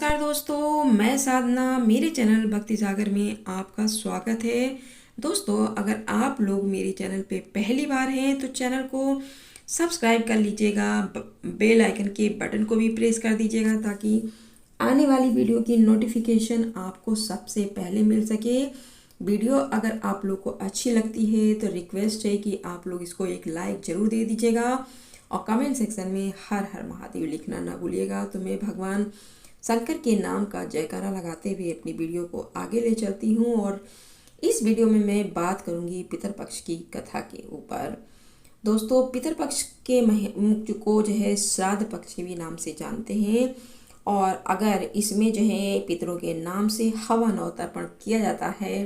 नमस्कार दोस्तों, मैं साधना। मेरे चैनल भक्ति सागर में आपका स्वागत है। दोस्तों, अगर आप लोग मेरे चैनल पे पहली बार हैं तो चैनल को सब्सक्राइब कर लीजिएगा, बेल आइकन के बटन को भी प्रेस कर दीजिएगा ताकि आने वाली वीडियो की नोटिफिकेशन आपको सबसे पहले मिल सके। वीडियो अगर आप लोग को अच्छी लगती है तो रिक्वेस्ट है कि आप लोग इसको एक लाइक ज़रूर दे दीजिएगा और कमेंट सेक्शन में हर हर महादेव लिखना ना भूलिएगा। तो मैं भगवान शंकर के नाम का जयकारा लगाते हुए अपनी वीडियो को आगे ले चलती हूँ और इस वीडियो में मैं बात करूँगी पितरपक्ष की कथा के ऊपर। दोस्तों, पितरपक्ष के को जो है श्राद्ध पक्ष के भी नाम से जानते हैं और अगर इसमें जो है पितरों के नाम से हवन और तर्पण किया जाता है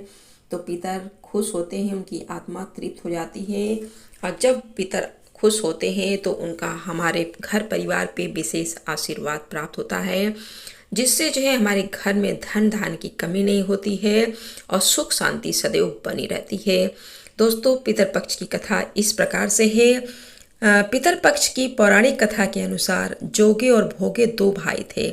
तो पितर खुश होते हैं, उनकी आत्मा तृप्त हो जाती है और जब पितर खुश होते हैं तो उनका हमारे घर परिवार पे विशेष आशीर्वाद प्राप्त होता है, जिससे जो है हमारे घर में धन धान की कमी नहीं होती है और सुख शांति सदैव बनी रहती है। दोस्तों, पितरपक्ष की कथा इस प्रकार से है। पितरपक्ष की पौराणिक कथा के अनुसार जोगे और भोगे दो भाई थे।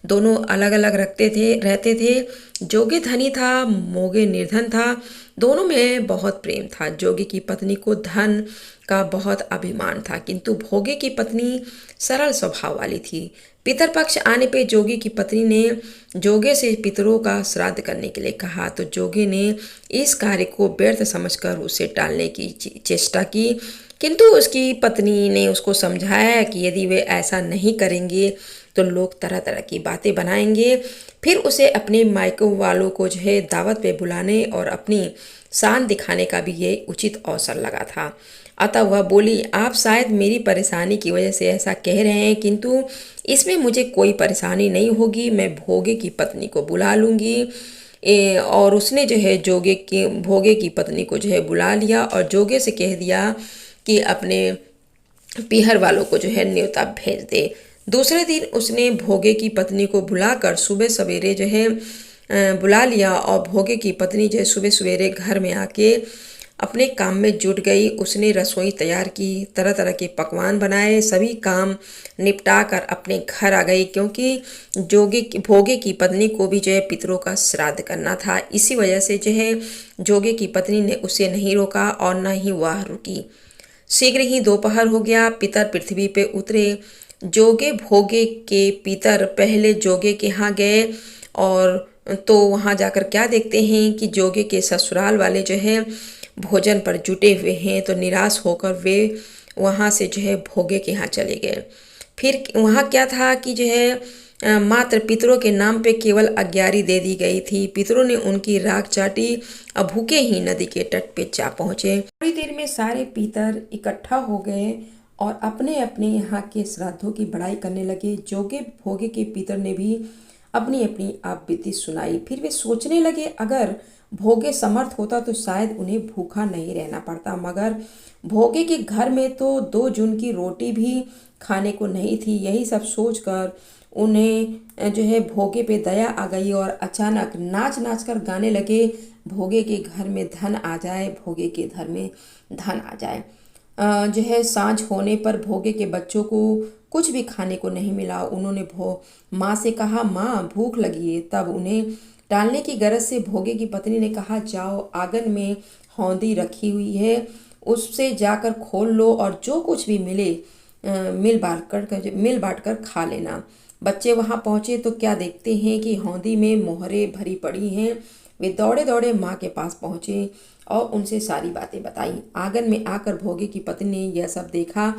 दोनों अलग अलग रहते थे। जोगे धनी था, मोगे निर्धन था। दोनों में बहुत प्रेम था। जोगे की पत्नी को धन का बहुत अभिमान था, किंतु भोगे की पत्नी सरल स्वभाव वाली थी। पितरपक्ष आने पे जोगे की पत्नी ने जोगे से पितरों का श्राद्ध करने के लिए कहा, तो जोगे ने इस कार्य को व्यर्थ समझकर उसे टालने की चेष्टा की, किंतु उसकी पत्नी ने उसको समझाया कि यदि वे ऐसा नहीं करेंगे तो लोग तरह तरह की बातें बनाएंगे। फिर उसे अपने मायके वालों को जो है दावत पे बुलाने और अपनी शान दिखाने का भी ये उचित अवसर लगा था। अतः वह बोली, आप शायद मेरी परेशानी की वजह से ऐसा कह रहे हैं, किंतु इसमें मुझे कोई परेशानी नहीं होगी। मैं भोगे की पत्नी को बुला लूँगी। और उसने जो है भोगे की पत्नी को जो है बुला लिया और जोगे से कह दिया कि अपने पीहर वालों को जो है न्योता भेज दे। दूसरे दिन उसने भोगे की पत्नी को बुलाकर सुबह सवेरे जो है बुला लिया और भोगे की पत्नी जो है सुबह सवेरे घर में आके अपने काम में जुट गई। उसने रसोई तैयार की, तरह तरह के पकवान बनाए, सभी काम निपटा कर अपने घर आ गई, क्योंकि भोगे की पत्नी को भी जो है पितरों का श्राद्ध करना था। इसी वजह से जो है जोगे की पत्नी ने उसे नहीं रोका और न ही वह रुकी। शीघ्र ही दोपहर हो गया। पितर पृथ्वी पे उतरे। जोगे भोगे के पितर पहले जोगे के यहाँ गए और तो वहाँ जाकर क्या देखते हैं कि जोगे के ससुराल वाले जो है भोजन पर जुटे हुए हैं, तो निराश होकर वे वहाँ से जो है भोगे के यहाँ चले गए। फिर वहाँ क्या था कि जो है मात्र पितरों के नाम पे केवल अग्यारी दे दी गई थी। पितरों ने उनकी राख चाटी और भूखे ही नदी के तट पे जा पहुँचे। थोड़ी देर में सारे पितर इकट्ठा हो गए और अपने अपने यहाँ के श्राद्धों की बड़ाई करने लगे। जोगे भोगे के पितर ने भी अपनी अपनी आपबीती सुनाई। फिर वे सोचने लगे, अगर भोगे समर्थ होता तो शायद उन्हें भूखा नहीं रहना पड़ता, मगर भोगे के घर में तो 2 जून की रोटी भी खाने को नहीं थी। यही सब सोचकर उन्हें जो है भोगे पे दया आ गई और अचानक नाच नाच कर गाने लगे, भोगे के घर में धन आ जाए, भोगे के घर में धन आ जाए। जो है सांझ होने पर भोगे के बच्चों को कुछ भी खाने को नहीं मिला। उन्होंने माँ से कहा, माँ भूख लगी है। तब उन्हें टालने की गरज से भोगे की पत्नी ने कहा, जाओ, आंगन में हौंदी रखी हुई है, उससे जाकर खोल लो और जो कुछ भी मिले मिल बांट कर खा लेना। बच्चे वहाँ पहुँचे तो क्या देखते हैं कि हौंदी में मोहरें भरी पड़ी हैं। वे दौड़े दौड़े माँ के पास पहुँचे और उनसे सारी बातें बताई। आंगन में आकर भोगे की पत्नी ने यह सब देखा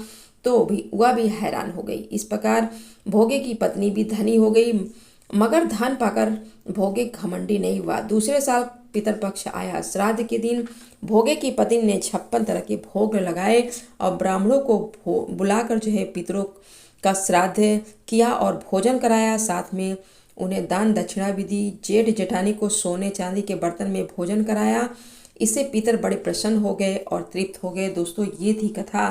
तो वह भी हैरान हो गई। इस प्रकार भोगे की पत्नी भी धनी हो गई, मगर धन पाकर भोगे घमंडी नहीं हुआ। दूसरे साल पितरपक्ष आया। श्राद्ध के दिन भोगे की पत्नी ने 56 तरह के भोग लगाए और ब्राह्मणों को बुलाकर जो है पितरों का श्राद्ध किया और भोजन कराया। साथ में उन्हें दान दक्षिणा भी दी। जेठ जेठानी को सोने चांदी के बर्तन में भोजन कराया। इससे पितर बड़े प्रसन्न हो गए और तृप्त हो गए। दोस्तों, ये थी कथा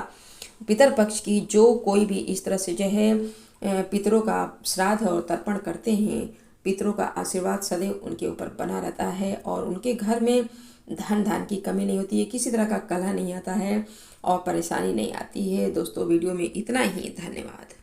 पितरपक्ष की। जो कोई भी इस तरह से जो है पितरों का श्राद्ध और तर्पण करते हैं, पितरों का आशीर्वाद सदैव उनके ऊपर बना रहता है और उनके घर में धन धान की कमी नहीं होती है, किसी तरह का कलह नहीं आता है और परेशानी नहीं आती है। दोस्तों, वीडियो में इतना ही। धन्यवाद।